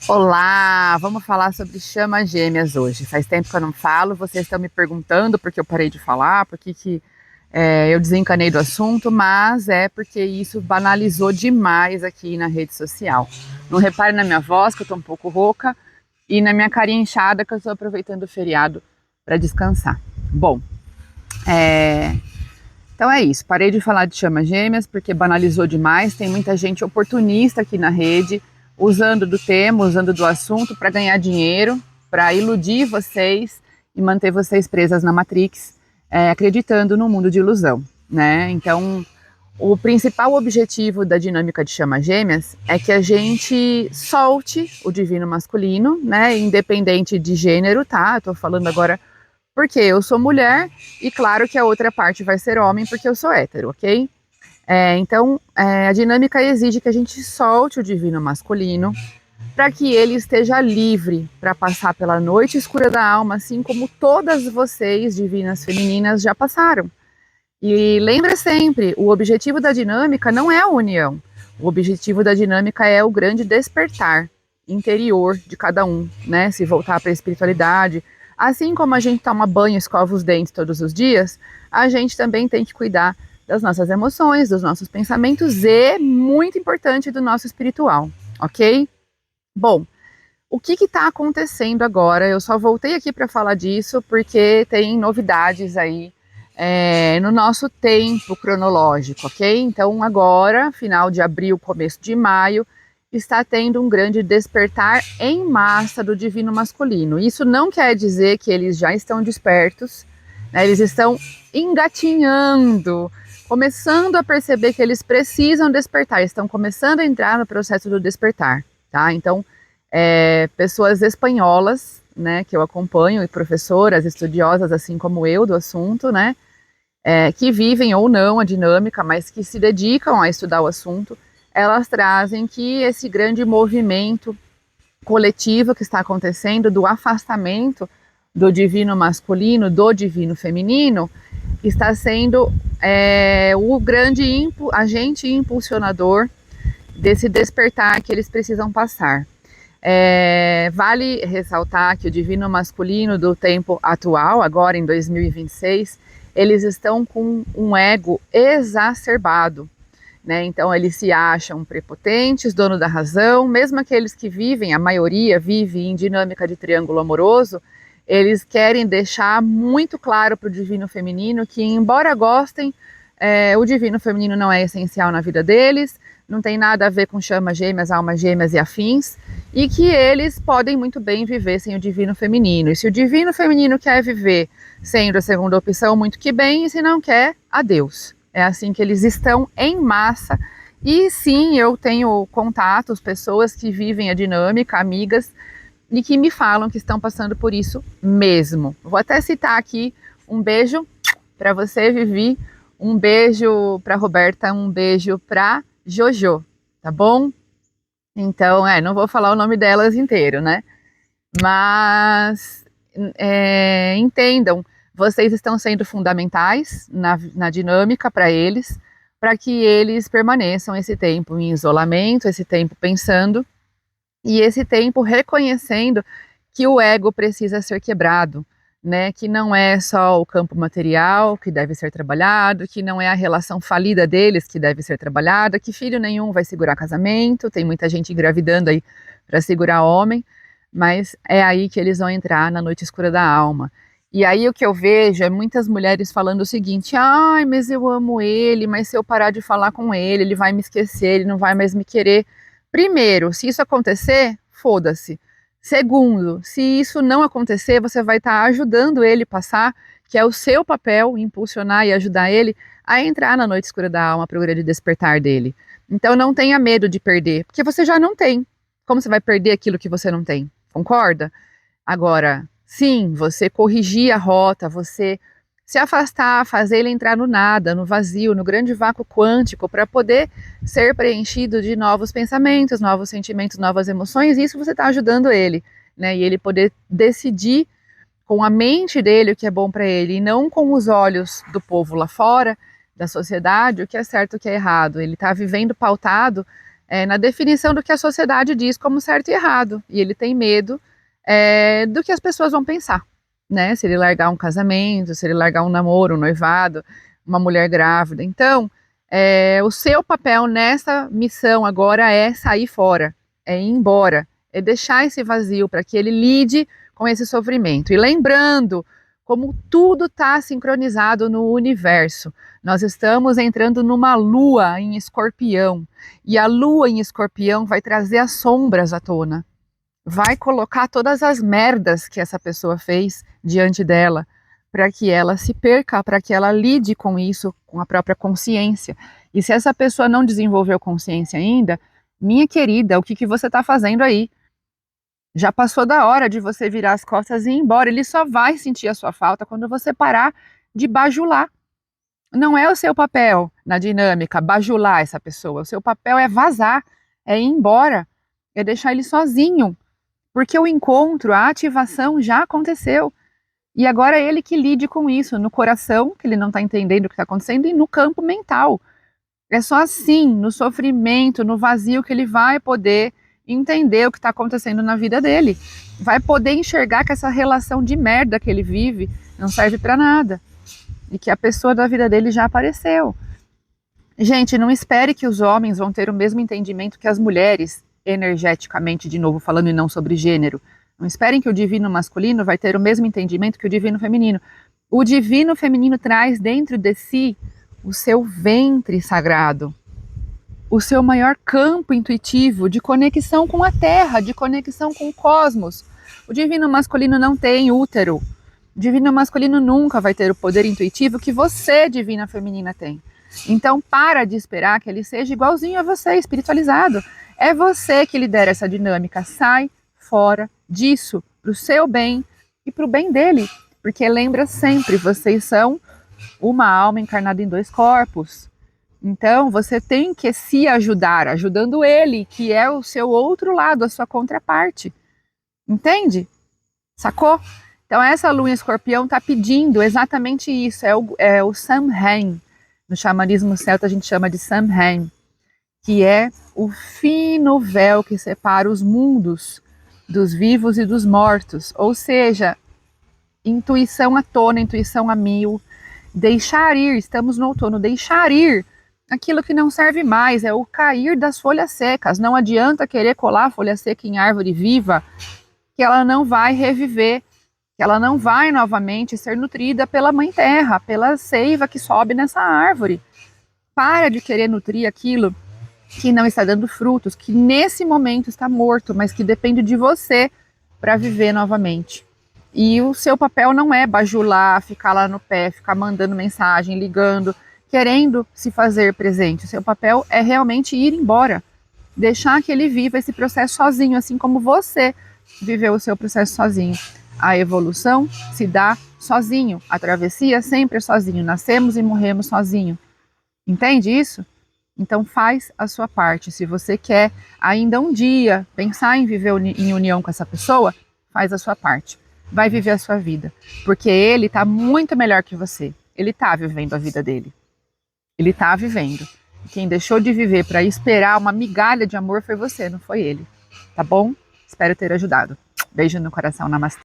Olá, vamos falar sobre chamas gêmeas hoje. Faz tempo que eu não falo, vocês estão me perguntando por que eu parei de falar, por que eu desencanei do assunto, mas é porque isso banalizou demais aqui na rede social. Não repare na minha voz, que eu estou um pouco rouca, e na minha carinha inchada, que eu estou aproveitando o feriado para descansar. Bom, é, então é isso, parei de falar de chamas gêmeas porque banalizou demais, tem muita gente oportunista aqui na rede, usando do tema, usando do assunto para ganhar dinheiro, para iludir vocês e manter vocês presas na Matrix, acreditando no mundo de ilusão, né? Então, o principal objetivo da dinâmica de chamas gêmeas é que a gente solte o divino masculino, né? Independente de gênero, tá? Eu tô falando agora porque eu sou mulher e claro que a outra parte vai ser homem porque eu sou hétero, ok? Então, a dinâmica exige que a gente solte o divino masculino para que ele esteja livre para passar pela noite escura da alma, assim como todas vocês, divinas femininas, já passaram. E lembre sempre, o objetivo da dinâmica não é a união. O objetivo da dinâmica é o grande despertar interior de cada um, né? Se voltar para a espiritualidade. Assim como a gente toma banho e escova os dentes todos os dias, a gente também tem que cuidar das nossas emoções, dos nossos pensamentos e, muito importante, do nosso espiritual, ok? Bom, o que está acontecendo agora? Eu só voltei aqui para falar disso porque tem novidades aí no nosso tempo cronológico, ok? Então, agora, final de abril, começo de maio, está tendo um grande despertar em massa do divino masculino. Isso não quer dizer que eles já estão despertos, né? Eles estão engatinhando, começando a perceber que eles precisam despertar, estão começando a entrar no processo do despertar, tá? Então, pessoas espanholas, né, que eu acompanho, e professoras, estudiosas, assim como eu, do assunto, né, que vivem ou não a dinâmica, mas que se dedicam a estudar o assunto, elas trazem que esse grande movimento coletivo que está acontecendo do afastamento do divino masculino, do divino feminino, está sendo o grande agente impulsionador desse despertar que eles precisam passar. Vale ressaltar que o divino masculino do tempo atual, agora em 2026, eles estão com um ego exacerbado, né? Então eles se acham prepotentes, dono da razão, mesmo aqueles que vivem, a maioria vive em dinâmica de triângulo amoroso, eles querem deixar muito claro para o divino feminino que, embora gostem, o divino feminino não é essencial na vida deles, não tem nada a ver com chamas gêmeas, almas gêmeas e afins, e que eles podem muito bem viver sem o divino feminino. E se o divino feminino quer viver sendo a segunda opção, muito que bem, e se não quer, adeus. É assim que eles estão em massa. E sim, eu tenho contatos, pessoas que vivem a dinâmica, amigas, e que me falam que estão passando por isso mesmo. Vou até citar aqui um beijo para você, Vivi, um beijo para Roberta, um beijo para Jojo, tá bom? Então, não vou falar o nome delas inteiro, né? Mas entendam, vocês estão sendo fundamentais na dinâmica para eles, para que eles permaneçam esse tempo em isolamento, esse tempo pensando e esse tempo reconhecendo que o ego precisa ser quebrado, né? Que não é só o campo material que deve ser trabalhado, que não é a relação falida deles que deve ser trabalhada, que filho nenhum vai segurar casamento, tem muita gente engravidando aí para segurar homem, mas é aí que eles vão entrar na noite escura da alma. E aí o que eu vejo é muitas mulheres falando o seguinte: ai, mas eu amo ele, mas se eu parar de falar com ele vai me esquecer, ele não vai mais me querer. Primeiro, se isso acontecer, foda-se. Segundo, se isso não acontecer, você vai estar ajudando ele a passar, que é o seu papel, impulsionar e ajudar ele a entrar na noite escura da alma para o grande despertar dele. Então não tenha medo de perder, porque você já não tem. Como você vai perder aquilo que você não tem? Concorda? Agora, sim, você corrigir a rota, você se afastar, fazer ele entrar no nada, no vazio, no grande vácuo quântico, para poder ser preenchido de novos pensamentos, novos sentimentos, novas emoções, isso você está ajudando ele, né? E ele poder decidir com a mente dele o que é bom para ele, e não com os olhos do povo lá fora, da sociedade, o que é certo e o que é errado. Ele está vivendo pautado na definição do que a sociedade diz como certo e errado. E ele tem medo do que as pessoas vão pensar, né? Se ele largar um casamento, se ele largar um namoro, um noivado, uma mulher grávida. Então, o seu papel nessa missão agora é sair fora, é ir embora, é deixar esse vazio para que ele lide com esse sofrimento. E lembrando como tudo está sincronizado no universo. Nós estamos entrando numa lua em Escorpião, e a lua em Escorpião vai trazer as sombras à tona, vai colocar todas as merdas que essa pessoa fez diante dela, para que ela se perca, para que ela lide com isso, com a própria consciência. E se essa pessoa não desenvolveu consciência ainda, minha querida, o que você está fazendo aí? Já passou da hora de você virar as costas e ir embora. Ele só vai sentir a sua falta quando você parar de bajular. Não é o seu papel na dinâmica bajular essa pessoa. O seu papel é vazar, é ir embora, é deixar ele sozinho. Porque o encontro, a ativação já aconteceu. E agora é ele que lide com isso, no coração, que ele não está entendendo o que está acontecendo, e no campo mental. É só assim, no sofrimento, no vazio, que ele vai poder entender o que está acontecendo na vida dele. Vai poder enxergar que essa relação de merda que ele vive não serve para nada. E que a pessoa da vida dele já apareceu. Gente, não espere que os homens vão ter o mesmo entendimento que as mulheres, energeticamente, de novo falando, e não sobre gênero. Não esperem que o divino masculino vai ter o mesmo entendimento que o divino feminino. O divino feminino traz dentro de si o seu ventre sagrado, o seu maior campo intuitivo de conexão com a Terra, de conexão com o cosmos. O divino masculino não tem útero. O divino masculino nunca vai ter o poder intuitivo que você, divina feminina, tem. Então, para de esperar que ele seja igualzinho a você, espiritualizado. É você que lidera essa dinâmica. Sai fora disso, para o seu bem e para o bem dele. Porque lembra sempre, vocês são uma alma encarnada em 2 corpos. Então, você tem que se ajudar, ajudando ele, que é o seu outro lado, a sua contraparte. Entende? Sacou? Então, essa lua em Escorpião está pedindo exatamente isso. É o Samhain. No xamanismo celta, a gente chama de Samhain, que é o fino véu que separa os mundos dos vivos e dos mortos. Ou seja, intuição à tona, intuição a mil. Deixar ir, estamos no outono, deixar ir aquilo que não serve mais, é o cair das folhas secas. Não adianta querer colar a folha seca em árvore viva, que ela não vai reviver, que ela não vai novamente ser nutrida pela mãe terra, pela seiva que sobe nessa árvore. Para de querer nutrir aquilo que não está dando frutos, que nesse momento está morto, mas que depende de você para viver novamente. E o seu papel não é bajular, ficar lá no pé, ficar mandando mensagem, ligando, querendo se fazer presente. O seu papel é realmente ir embora, deixar que ele viva esse processo sozinho, assim como você viveu o seu processo sozinho. A evolução se dá sozinho, a travessia sempre é sozinho, nascemos e morremos sozinho. Entende isso? Então faz a sua parte. Se você quer ainda um dia pensar em viver em união com essa pessoa, faz a sua parte. Vai viver a sua vida, porque ele está muito melhor que você. Ele está vivendo a vida dele. Ele está vivendo. Quem deixou de viver para esperar uma migalha de amor foi você, não foi ele. Tá bom? Espero ter ajudado. Beijo no coração, namastê.